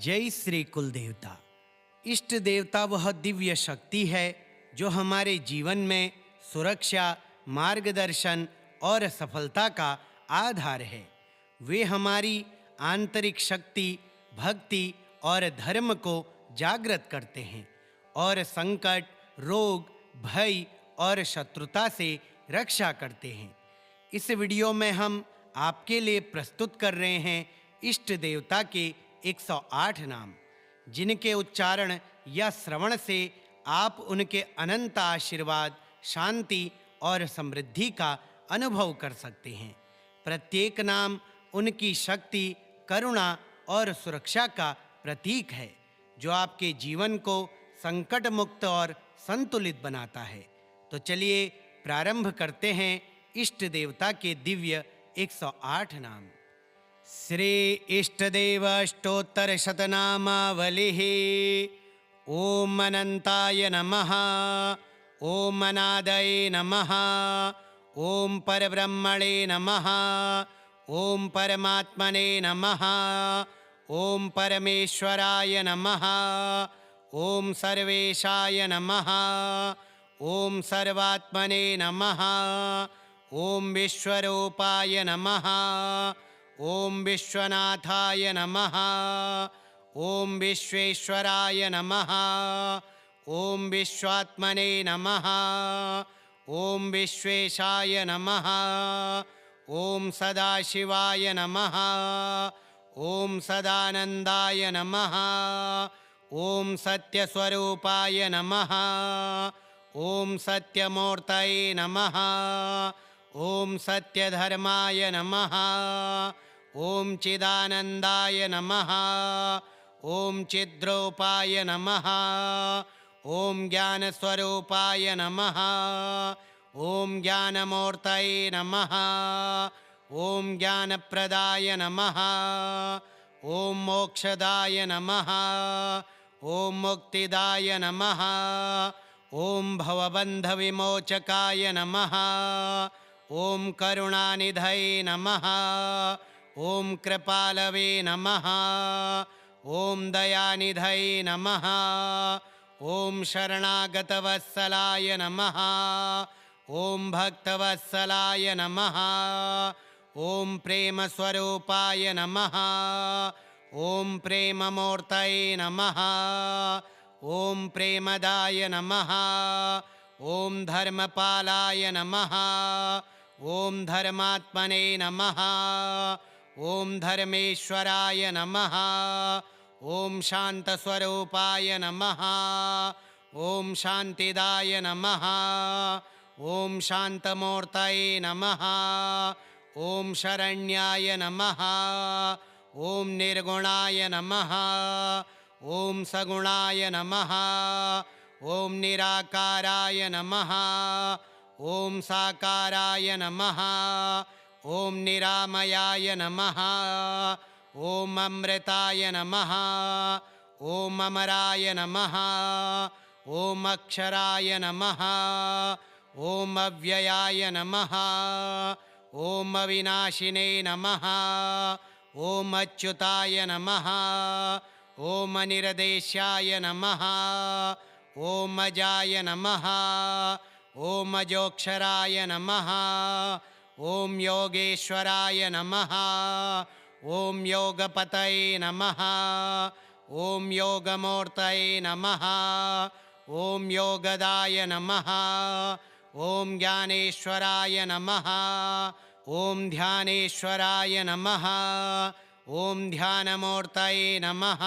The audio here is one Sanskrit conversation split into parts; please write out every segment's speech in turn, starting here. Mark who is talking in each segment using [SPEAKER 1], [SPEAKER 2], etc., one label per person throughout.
[SPEAKER 1] जय श्री कुल देवता। इष्ट देवता वह दिव्य शक्ति है जो हमारे जीवन में सुरक्षा, मार्गदर्शन और सफलता का आधार है। वे हमारी आंतरिक शक्ति, भक्ति और धर्म को जागृत करते हैं और संकट, रोग, भय और शत्रुता से रक्षा करते हैं। इस वीडियो में हम आपके लिए प्रस्तुत कर रहे हैं इष्ट देवता के 108 नाम, जिनके उच्चारण या श्रवण से आप उनके अनंत आशीर्वाद, शांति और समृद्धि का अनुभव कर सकते हैं। प्रत्येक नाम उनकी शक्ति, करुणा और सुरक्षा का प्रतीक है, जो आपके जीवन को संकट मुक्त और संतुलित बनाता है। तो चलिए प्रारंभ करते हैं इष्ट देवता के दिव्य 108 नाम। श्री इष्टदेव अष्टोत्तर शतनामावलिः। ओम अनंताय नमः, ओम अनादये नमः, ओम परब्रह्मणे नमः, ओम परमात्मने नमः, ओम परमेश्वराय नमः, ओम सर्वेशाय नमः, ओम सर्वात्मने नमः, ओम विश्वरूपाय नमः, ओम विश्वनाथाय नमः, ओम विश्वेश्वराय नमः, ओम विश्वात्मने नमः, ओम विश्वेशाय नमः, ओम सदाशिवाय नमः, ओम सदानंदाय नमः, ओम सत्यस्वरूपाय नमः, ओम सत्यमूर्तये नमः, ओम सत्यधर्माय नमः, ओम चिदानंदाय नमः, ओम चिद्रूपाय नमः, ओम ज्ञानस्वरूपाय नमः, ओम ज्ञानमूर्तये नमः, ओम ज्ञानप्रदाय नमः, ओम मोक्षदाय नमः, ओम मुक्तिदाय नमः, ओम भवबन्धविमोचकाय नमः, ओम करुणानिधये नमः, ओम कृपालवे नमः, ओम दयानिधये नमः, ओम शरणागतवत्सलाय नमः, ओम भक्तवत्सलाय नमः, ओम प्रेमस्वरूपाय नमः, ओम प्रेममूर्तये नमः, ओम प्रेमदाय नमः, ओम धर्मपालाय नमः, ओम धर्मात्मने नमः, ओम धर्मेश्वराय नमः, ओम शांतस्वरूपाय नमः, ओम शांतिदाय नमः, ओम शांतमूर्तये नमः, ओम शरण्याय नमः, ओम निर्गुणाय नमः, ओम सगुणाय नमः, ओम निराकाराय नमः, ओम साकाराय नमः, ओम निरामयाय नमः, ओम अमृताय नमः, ओम अमराय नमः, ओम अक्षराय नमः, ओम अव्ययाय नमः, ओम अविनाशिने नमः, ओम अच्युताय नमः, ओम अनिर्देश्याय नमः, ओम अजाय नमः, ओम अजोक्षराय नमः, ओम योगेश्वराय नमः, ओम योगपतये नमः, ओम योगमूर्तये नमः, ओम योगदाय नमः, ओम ज्ञानेश्वराय नमः, ओम ध्यानेश्वराय नमः, ओम ध्यानमूर्तये नमः,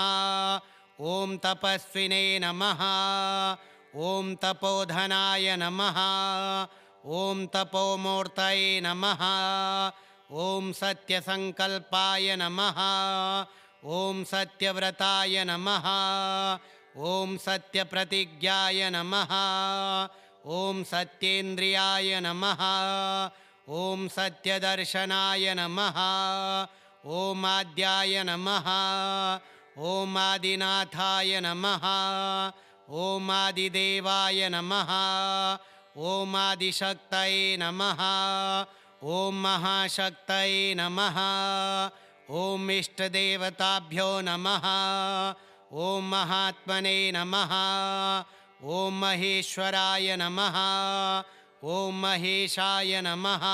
[SPEAKER 1] ओम तपस्विने नमः, ओम तपोधनाय नमः, ओम तपोमूर्तये नमः, ओम सत्यसंकल्पाय नमः, ओम सत्यव्रताय नमः, ओम सत्यप्रतिज्ञाय नमः, ओम सत्येन्द्रियाय नमः, ओम सत्यदर्शनाय नमः, ओम आद्याय नमः, ओम आदिनाथाय नमः, ओम आदिदेवाय नमः, ओम आदिशक्तये नमः, ओम महाशक्तये नमः, ओम इष्ट देवताभ्यो नमः। ओम महात्मने नमः। ओम महेश्वराय नमः। ओम महेशाय नमः।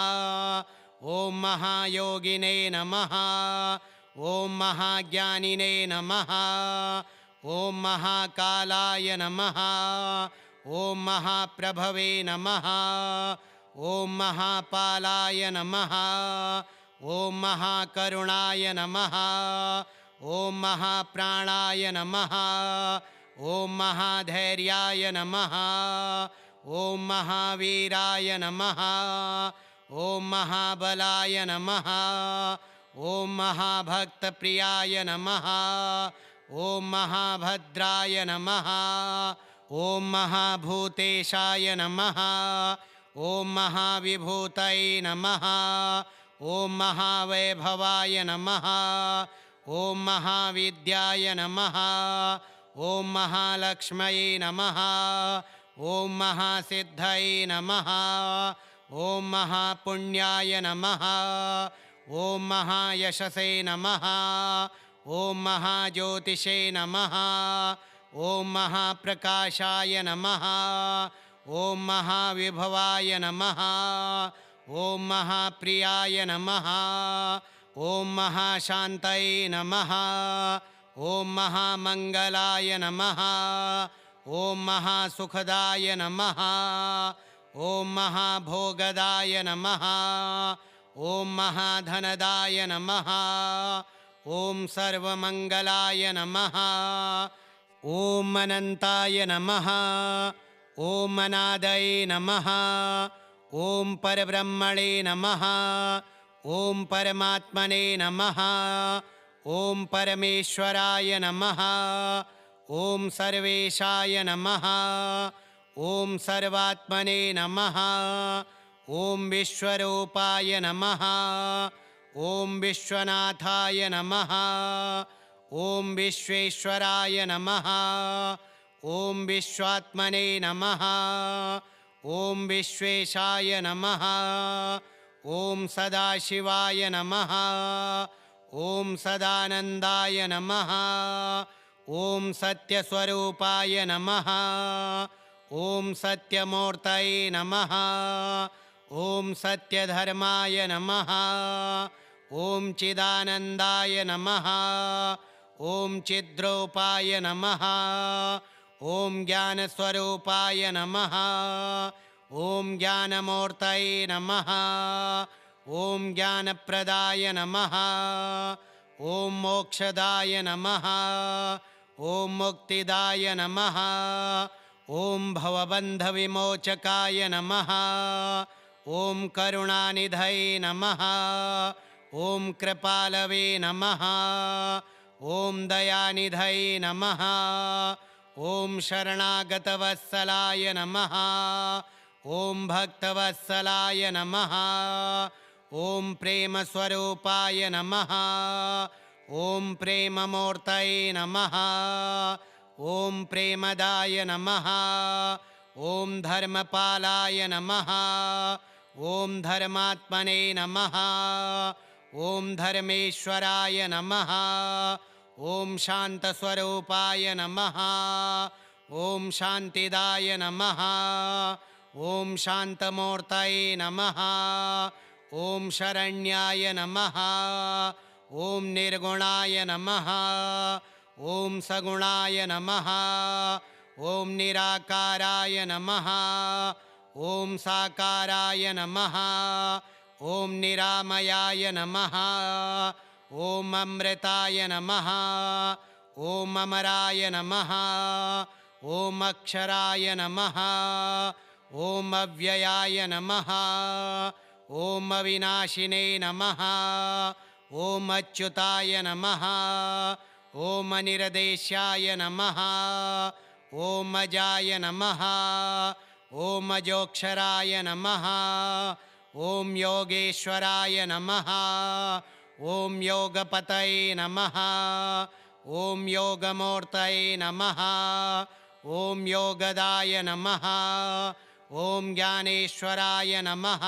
[SPEAKER 1] ओम महायोगिने नमः। ओम महाज्ञानिने नमः। ओम महाकालाय नमः। ओम महाप्रभवे नमः। ओम महापालाय नमः। ओम महाकरुणाय नमः। ओम महाप्राणाय नमः। ओम महाधैर्याय नमः। ओम महावीराय नमः। ओम महाबलाय नमः। ओम महाभक्तप्रियाय नमः। ओम महाभद्राय नमः। ओम महाभूतेशाय नमः। ओम महाविभूतये नमः। ओम महावैभवाय नमः। ओम महाविद्याय नमः। ओम महालक्ष्मये नमः। ओम महासिद्धये नमः। ओम महापुण्याय नमः। ओम महायशसे नमः। ओम महाज्योतिषे नमः। ओम महाप्रकाशाय नमः। ओम महाविभवाय नमः। ओम महाप्रियाय नमः। ओम महाशान्तये नमः। ओम महामंगलाय नमः। ओम महासुखदाय नमः। ओम महाभोगदाय नमः। ओम महाधनदाय नमः। ओम सर्वमंगलाय नमः। ओम अनंताय नमः। ओम अनादये नमः। ओम परब्रह्मणे नमः। ओम परमात्मने नमः। ओम परमेश्वराय नमः। ओम सर्वेशाय नमः। ओम सर्वात्मने नमः। ओम विश्वरूपाय नमः। ओम विश्वनाथाय नमः। ओम विश्वेश्वराय नमः। ओम विश्वात्मने नमः। ओम विश्वेशाय नमः। ओम सदाशिवाय नमः। ओम सदानंदाय नमः। ओम सत्यस्वरूपाय नमः। ओम सत्यमूर्तये नमः। ओम सत्यधर्माय नमः। ओम चिदानंदाय नमः। ओम चिद्रूपाय नमः। ओम ज्ञानस्वरूपाय नमः। ओम ज्ञानमूर्तये नमः। ओम ज्ञानप्रदाय नमः। ओम मोक्षदाय नमः। ओम मुक्तिदाय नमः। ओम भवबन्धविमोचकाय नमः। ओम करुणानिधये नमः। ओम कृपालवे नमः। ओम दयानिधये नमः। ओम शरणागतवत्सलाय नमः। ओम भक्तवत्सलाय नमः। ओम प्रेमस्वरूपाय नमः। ओम प्रेममूर्तये नमः। ओम प्रेमदाय नमः। ओम धर्मपालाय नमः। ओम धर्मात्मने नमः। ओम धर्मेश्वराय नमः। ओम शांतस्वरूपाय नमः। ओम शांतिदाय नमः। ओम शांतमूर्तये नमः। ओम शरण्याय नमः। ओम निर्गुणाय नमः। ओम सगुणाय नमः। ओम निराकाराय नमः। ओम साकाराय नमः। ओम निरामयाय नमः। ओम अमृताय नमः। ओम अमराय नमः। ओम अक्षराय नमः। ओम अव्ययाय नमः। ओम अविनाशिने नमः। ओम अच्युताय नमः। ओम अनिर्देश्याय नमः। ओम अजाय नमः। ओम अजोक्षराय नमः। ओम योगेश्वराय नमः। ओम योगपतये नमः। ओम योगमूर्तये नमः। ओम योगदाय नमः। ओम ज्ञानेश्वराय नमः।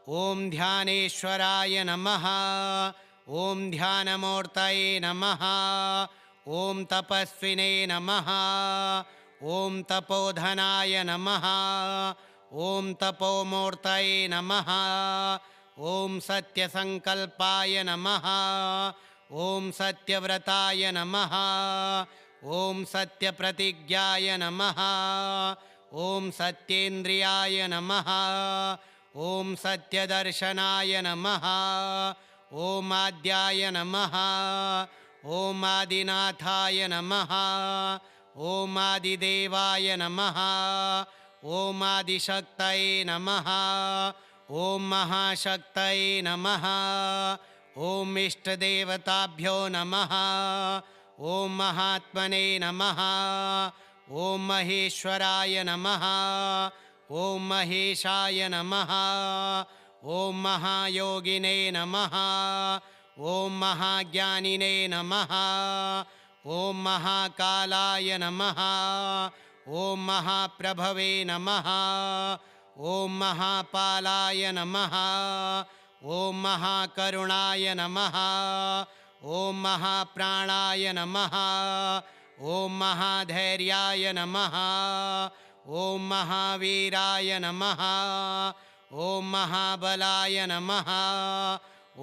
[SPEAKER 1] ओम ध्यानेश्वराय नमः। ॐ ध्यानमूर्तये नमः। ॐ तपस्विने नमः। ॐ तपोधनाय नमः। ॐ तपोमूर्तये नमः। ॐ सत्यसङ्कल्पाय नमः। ॐ सत्यव्रताय नमः। ॐ सत्यप्रतिज्ञाय नमः। ॐ सत्येन्द्रियाय नमः। ॐ सत्यदर्शनाय नमः। ॐ आद्याय नमः। ॐ आदिनाथाय नमः। ॐ आदिदेवाय नमः। ॐ आदिशक्तये नमः। ॐ महाशक्तये नमः। ॐ इष्टदेवताभ्यो नमः। ॐ महात्मने नमः। ॐ महेश्वराय नमः। ॐ महेशाय नमः। ॐ महायोगिने नमः। ॐ महाज्ञानिने नमः। ॐ महाकालाय नमः। ॐ महाप्रभवे नमः। ॐ महापालाय नमः। ॐ महाकरुणाय नमः। ॐ महाप्राणाय नमः। ॐ महाधैर्याय नमः। ॐ महावीराय नमः। ॐ महाबलाय नमः।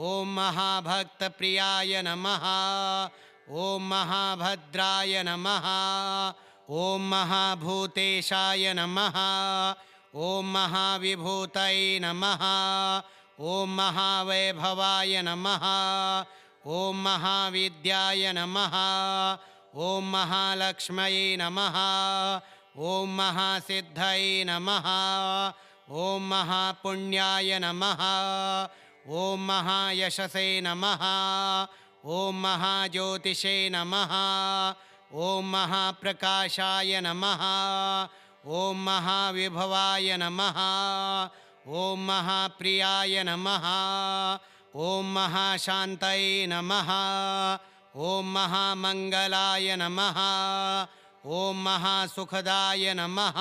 [SPEAKER 1] ॐ महाभक्तप्रियाय नमः। ॐ महाभद्राय नमः। ॐ महाभूतेशाय नमः। ॐ महाविभूतये नमः। ॐ महावैभवाय नमः। ॐ महाविद्याय नमः। ॐ महालक्ष्मये नमः। ॐ महासिद्धये नमः। ॐ महापुण्याय नमः। ॐ महायशसे नमः। ॐ महाज्योतिषे नमः। ॐ महाप्रकाशाय नमः। ॐ महाविभवाय नमः। ॐ महाप्रियाय नमः। ॐ महाशान्तये नमः। ॐ महामङ्गलाय नमः। ॐ महासुखदाय नमः।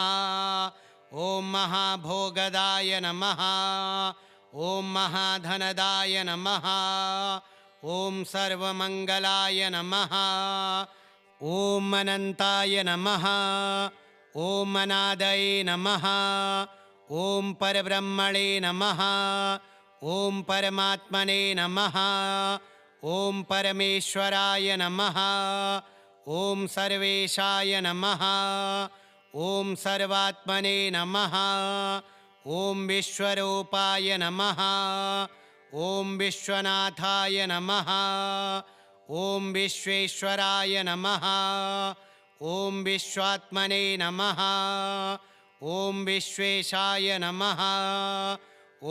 [SPEAKER 1] ॐ महाभोगदाय नमः। ॐ महाधनदाय नमः। ॐ सर्वमङ्गलाय नमः। ॐ अनन्ताय नमः। ॐ अनादये नमः। ॐ परब्रह्मणे नमः। ॐ परमात्मने नमः। ॐ परमेश्वराय नमः। ॐ सर्वेशाय नमः। ॐ सर्वात्मने नमः। ॐ विश्वरूपाय नमः। ॐ विश्वनाथाय नमः। ॐ विश्वेश्वराय नमः। ॐ विश्वात्मने नमः। ॐ विश्वेशाय नमः।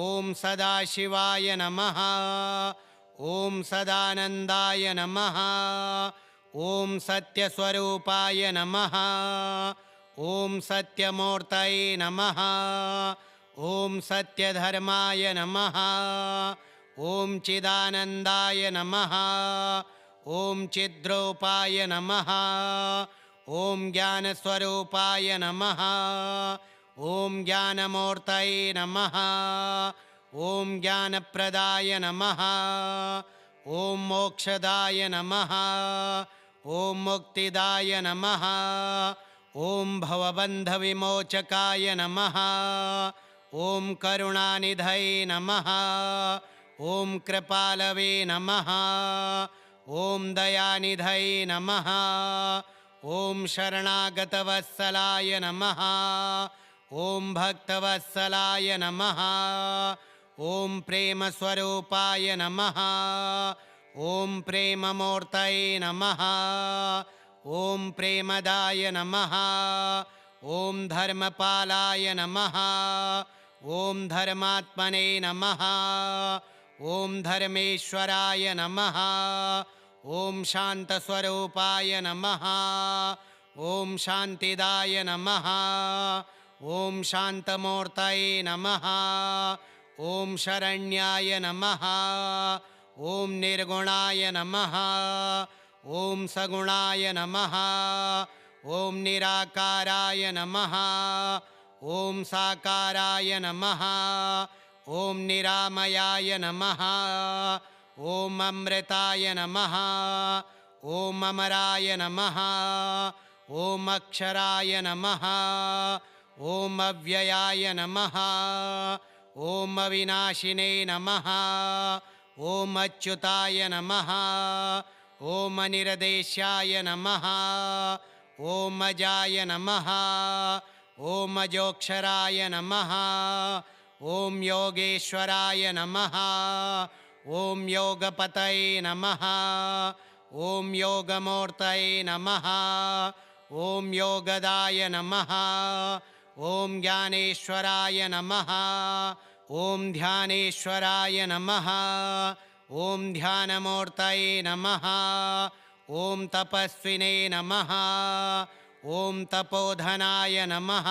[SPEAKER 1] ॐ सदाशिवाय नमः। ॐ सदानन्दाय नमः। ॐ सत्यस्वरूपाय नमः। ॐ सत्यमूर्तये नमः। ॐ सत्यधर्माय नमः। ॐ चिदानन्दाय नमः। ॐ चिद्रूपाय नमः। ॐ ज्ञानस्वरूपाय नमः। ॐ ज्ञानमूर्तये नमः। ॐ ज्ञानप्रदाय नमः। ॐ मोक्षदाय नमः। ॐ मुक्तिदाय नमः। ॐ भवबन्धविमोचकाय नमः। ॐ करुणानिधये नमः। ॐ कृपालवे नमः। ॐ दयानिधये नमः। ॐ शरणागतवत्सलाय नमः। ॐ भक्तवत्सलाय नमः। ॐ प्रेमस्वरूपाय नमः। ॐ प्रेममूर्तये नमः। ॐ प्रेमदाय नमः। ॐ धर्मपालाय नमः। ॐ धर्मात्मने नमः। ॐ धर्मेश्वराय नमः। ॐ शान्तस्वरूपाय नमः। ॐ शान्तिदाय नमः। ॐ शान्तमूर्तये नमः। ॐ शरण्याय नमः। ॐ निर्गुणाय नमः। ॐ सगुणाय नमः। ॐ निराकाराय नमः। ॐ साकाराय नमः। ॐ निरामयाय नमः। ॐ अमृताय नमः ॐ अमराय नमः ॐ अक्षराय नमः ॐ अव्ययाय नमः ॐ अविनाशिने नमः ॐ अच्युताय नमः ॐ अनिर्देश्याय नमः ॐ अजाय नमः ॐ अजोक्षराय नमः ॐ योगेश्वराय नमः ॐ योगपतये नमः ॐ योगमूर्तये नमः ॐ योगदाय नमः ॐ ज्ञानेश्वराय नमः ॐ ध्यानेश्वराय नमः ॐ ध्यानमूर्तये नमः ॐ तपस्विने नमः ॐ तपोधनाय नमः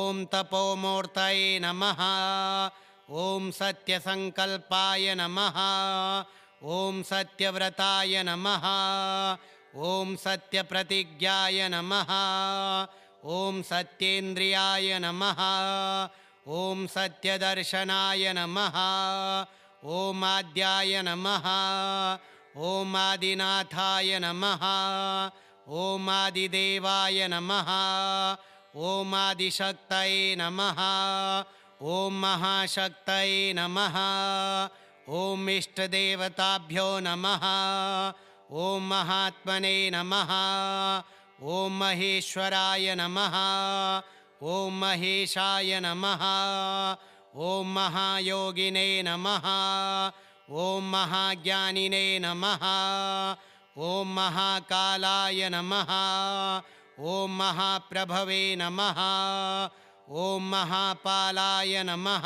[SPEAKER 1] ॐ तपोमूर्तये नमः ॐ सत्यसङ्कल्पाय नमः ॐ सत्यव्रताय नमः ॐ सत्यप्रतिज्ञाय नमः ॐ सत्येन्द्रियाय नमः ॐ सत्यदर्शनाय नमः ॐ आद्याय नमः ॐ आदिनाथाय नमः ॐ आदिदेवाय नमः ॐ आदिशक्तये नमः ॐ महाशक्तये नमः ॐ इष्टदेवताभ्यो नमः ॐ महात्मने नमः ॐ महेश्वराय नमः ॐ महेशाय नमः ॐ महायोगिने नमः ॐ महाज्ञानिने नमः ॐ महाकालाय नमः ॐ महाप्रभवे नमः ॐ महापालाय नमः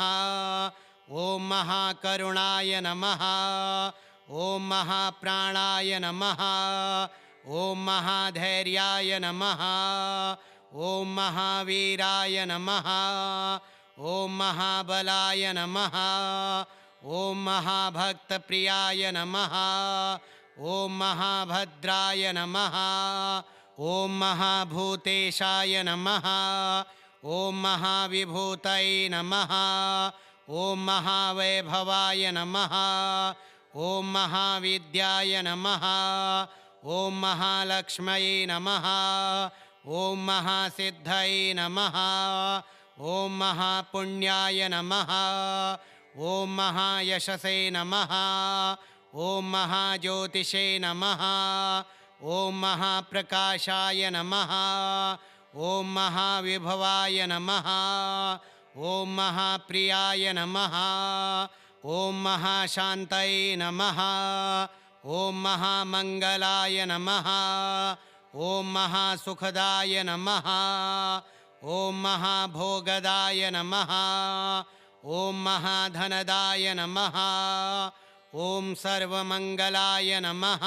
[SPEAKER 1] ॐ महाकरुणाय नमः ॐ महाप्राणाय नमः ॐ महाधैर्याय नमः ॐ महावीराय नमः ॐ महाबलाय नमः ॐ महाभक्तप्रियाय नमः ॐ महाभद्राय नमः ॐ महाभूतेशाय नमः ॐ महाविभूतये नमः ॐ महावैभवाय नमः ॐ महाविद्याय नमः ॐ महालक्ष्मये नमः ॐ महासिद्धये नमः ॐ महापुण्याय नमः ॐ महायशसे नमः ॐ महाज्योतिषे नमः ॐ महाप्रकाशाय नमः ॐ महाविभवाय नमः ॐ महाप्रियाय नमः ॐ महाशान्तये नमः ॐ महामङ्गलाय नमः ॐ महासुखदाय नमः ॐ महाभोगदाय नमः ॐ महाधनदाय नमः ॐ सर्वमङ्गलाय नमः।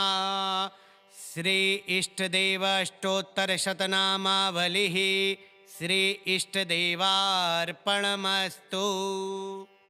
[SPEAKER 1] श्री इष्टदेव अष्टोत्तरशतनामावलिः श्री इष्टदेवार्पणमस्तु।